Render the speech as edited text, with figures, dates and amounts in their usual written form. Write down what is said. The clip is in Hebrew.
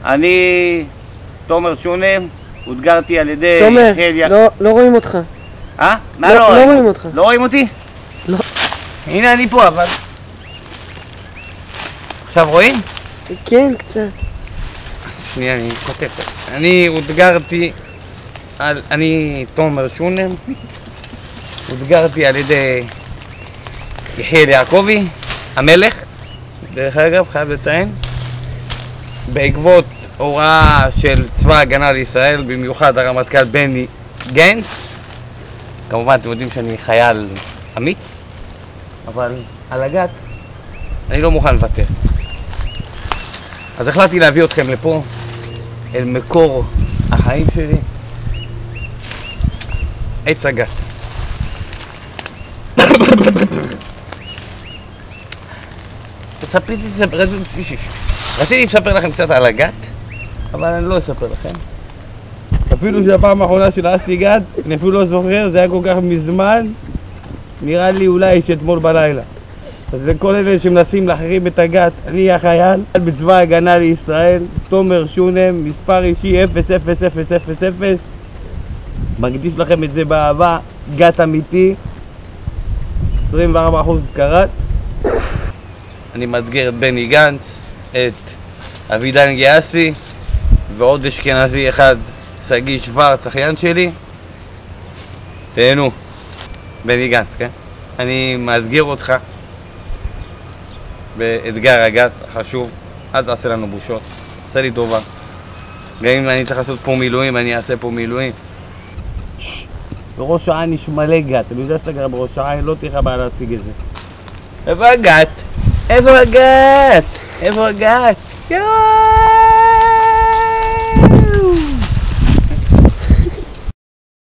אני תומר שונם, הודגרתי על ידי... תומר, לא רואים אותך. מה לא רואים אותך. לא רואים אותי? לא. הנה אני פה, אבל... עכשיו רואים? כן, קצת. שנייה, אני כותב. אני הודגרתי על... אני תומר שונם, הודגרתי על ידי יחיאל יעקבי, המלך, דרך אגב, חייב לציין, בעקבות הוראה של צבא ההגנה לישראל, במיוחד הרמטכ"ל בני גנץ. כמובן אתם יודעים שאני חייל אמיץ, אבל על הגת אני לא מוכן לוותר. אז החלטתי להביא אתכם לפה, אל מקור החיים שלי, עץ הגת. רציתי לספר לכם קצת על הגת, אבל אני לא אספר לכם. אפילו שהפעם האחרונה שלעסתי גת, אני אפילו לא זוכר, זה היה כל כך מזמן, נראה לי אולי שאתמול בלילה. אז לכל אלה שמנסים להחרים את הגת, אני החייל בצבא ההגנה לישראל, תומר שונם, מספר אישי 00000, מקדיש לכם את זה באהבה, גת אמיתי, 24% קראט. אני מאתגר את בני גנץ, את אבידן גיאסי ועוד אשכנזי אחד, סגי שוורץ, אחיין שלי. תהנו, בני גנץ, כן? אני מאתגר אותך באתגר הגת החשוב, אל תעשה לנו בושות, עשה לי טובה. גם אם אני צריך לעשות פה מילואים, אני אעשה פה מילואים. בראש העין יש מלא גת, אני יודע שאתה גר בראש העין, לא תראה בעיה להציג את זה. איפה הגת? איפה הגת? איפה הגת? יואו!